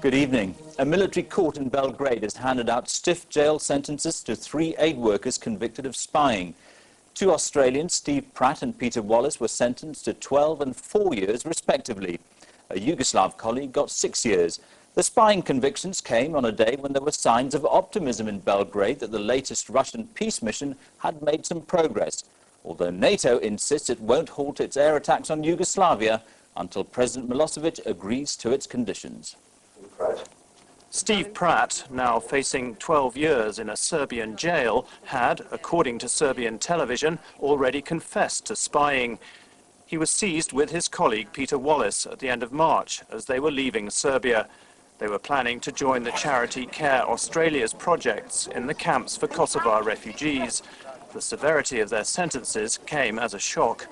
Good evening. A military court in Belgrade has handed out stiff jail sentences to 3 aid workers convicted of spying. 2 Australians, Steve Pratt and Peter Wallace, were sentenced to 12 and 4 years respectively. A Yugoslav colleague got 6 years. The spying convictions came on a day when there were signs of optimism in Belgrade that the latest Russian peace mission had made some progress, although NATO insists it won't halt its air attacks on Yugoslavia until President Milosevic agrees to its conditions. Steve Pratt, now facing 12 years in a Serbian jail, had, according to Serbian television, already confessed to spying. He was seized with his colleague Peter Wallace at the end of March as they were leaving Serbia. They were planning to join the charity Care Australia's projects in the camps for Kosovar refugees. The severity of their sentences came as a shock.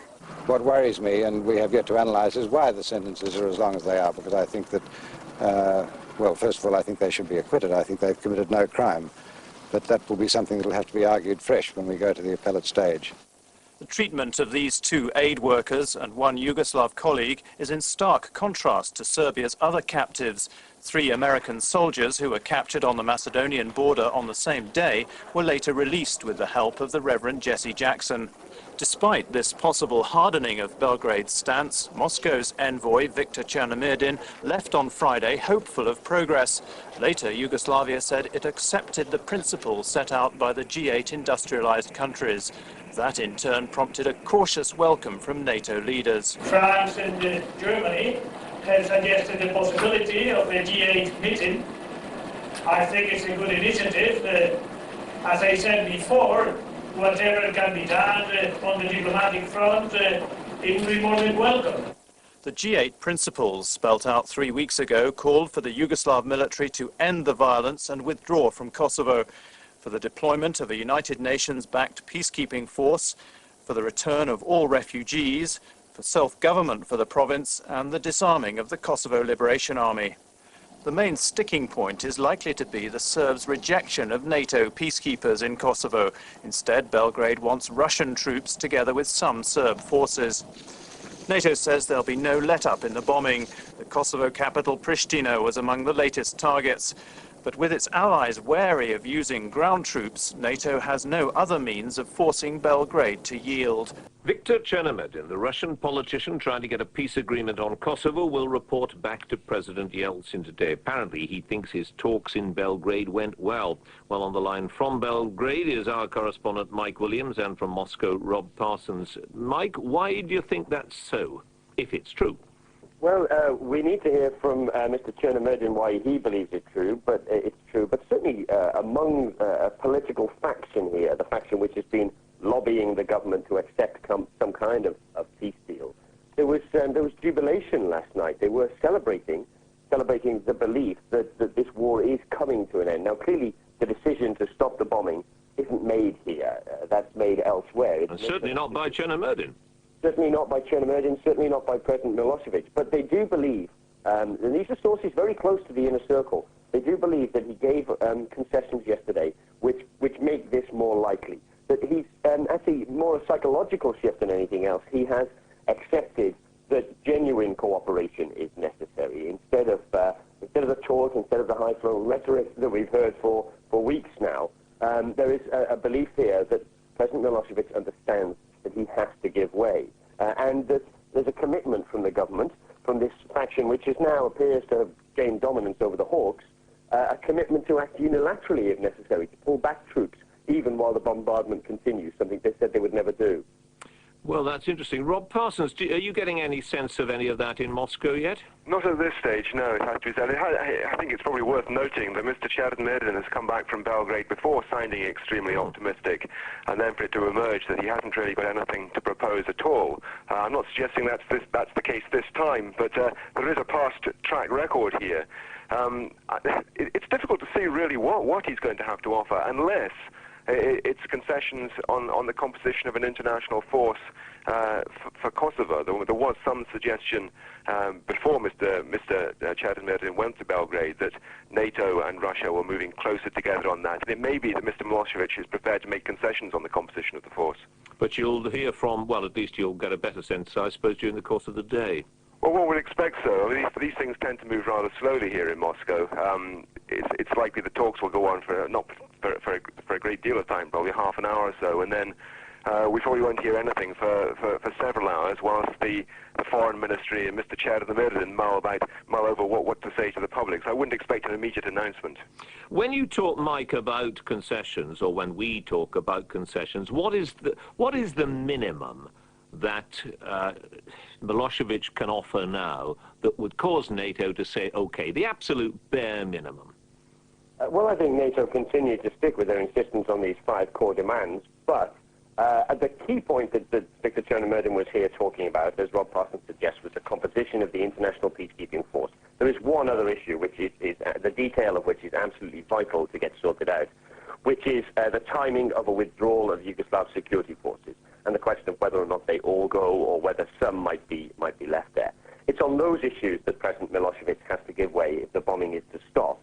What worries me, and we have yet to analyse, is why the sentences are as long as they are, because I think that, well, first of all, I think they should be acquitted. I think they've committed no crime. But that will be something that will have to be argued fresh when we go to the appellate stage. The treatment of these 2 aid workers and 1 Yugoslav colleague is in stark contrast to Serbia's other captives. 3 American soldiers who were captured on the Macedonian border on the same day were later released with the help of the Reverend Jesse Jackson. Despite this possible hardening of Belgrade's stance, Moscow's envoy Viktor Chernomyrdin left on Friday hopeful of progress. Later, Yugoslavia said it accepted the principles set out by the G8 industrialized countries. That in turn prompted a cautious welcome from NATO leaders. France and Germany have suggested the possibility of a G8 meeting. I think it's a good initiative. As I said before, whatever can be done on the diplomatic front, it will be more than welcome. The G8 principles, spelt out 3 weeks ago, called for the Yugoslav military to end the violence and withdraw from Kosovo, for the deployment of a United Nations-backed peacekeeping force, for the return of all refugees, for self-government for the province, and the disarming of the Kosovo Liberation Army. The main sticking point is likely to be the Serbs' rejection of NATO peacekeepers in Kosovo. Instead, Belgrade wants Russian troops together with some Serb forces. NATO says there'll be no let-up in the bombing. The Kosovo capital, Pristina, was among the latest targets. But with its allies wary of using ground troops, NATO has no other means of forcing Belgrade to yield. Viktor Chernomyrdin, the Russian politician trying to get a peace agreement on Kosovo, will report back to President Yeltsin today. Apparently, he thinks his talks in Belgrade went well. Well, on the line from Belgrade is our correspondent Mike Williams, and from Moscow, Rob Parsons. Mike, why do you think that's so, if it's true? Well, we need to hear from Mr. Chernomyrdin why he believes it's true, but certainly among a political faction here, the faction which has been lobbying the government to accept some kind of peace deal, there was jubilation last night. They were celebrating the belief that this war is coming to an end. Now, clearly, the decision to stop the bombing isn't made here. That's made elsewhere. And certainly not by Chernomyrdin. Certainly not by Chernomyrdin, certainly not by President Milosevic. But they do believe, and these are sources very close to the inner circle, they do believe that he gave concessions yesterday which make this more likely. That he's actually more a psychological shift than anything else. He has accepted that genuine cooperation is necessary instead of the talk, instead of the high-flown rhetoric that we've heard for weeks now. There is a belief here that President Milosevic understands that he has to give way, and that there's a commitment from the government, from this faction which now appears to have gained dominance over the Hawks, a commitment to act unilaterally if necessary, to pull back troops even while the bombardment continues, something they said they would never do. Well, that's interesting. Rob Parsons, are you getting any sense of any of that in Moscow yet? Not at this stage, no, it has to be said. I think it's probably worth noting that Mr. Chernomyrdin has come back from Belgrade before sounding extremely optimistic, and then for it to emerge that he hasn't really got anything to propose at all. I'm not suggesting that's the case this time, but there is a past track record here. It's difficult to see really what he's going to have to offer, unless it's concessions on the composition of an international force for Kosovo. There was some suggestion before Mr. Chernomyrdin went to Belgrade that NATO and Russia were moving closer together on that. And it may be that Mr. Milosevic is prepared to make concessions on the composition of the force. But you'll hear from, well, at least you'll get a better sense, I suppose, during the course of the day. Well, one would expect so. I mean, these things tend to move rather slowly here in Moscow. It's likely the talks will go on for not for a great deal of time, probably half an hour or so, and then we probably won't hear anything for several hours whilst the Foreign Ministry and Mr. Chernomyrdin mull over what to say to the public. So I wouldn't expect an immediate announcement. When you talk, Mike, about concessions, or when we talk about concessions, what is the minimum that Milosevic can offer now that would cause NATO to say, OK, the absolute bare minimum? Well, I think NATO continued to stick with their insistence on these 5 core demands, but the key point that Viktor Chernomyrdin was here talking about, as Rob Parsons suggests, was the composition of the international peacekeeping force. There is one other issue, which is the detail of which is absolutely vital to get sorted out, which is the timing of a withdrawal of Yugoslav security forces, and the question of whether or not they all go or whether some might be left there. It's on those issues that President Milosevic has to give way if the bombing is to stop.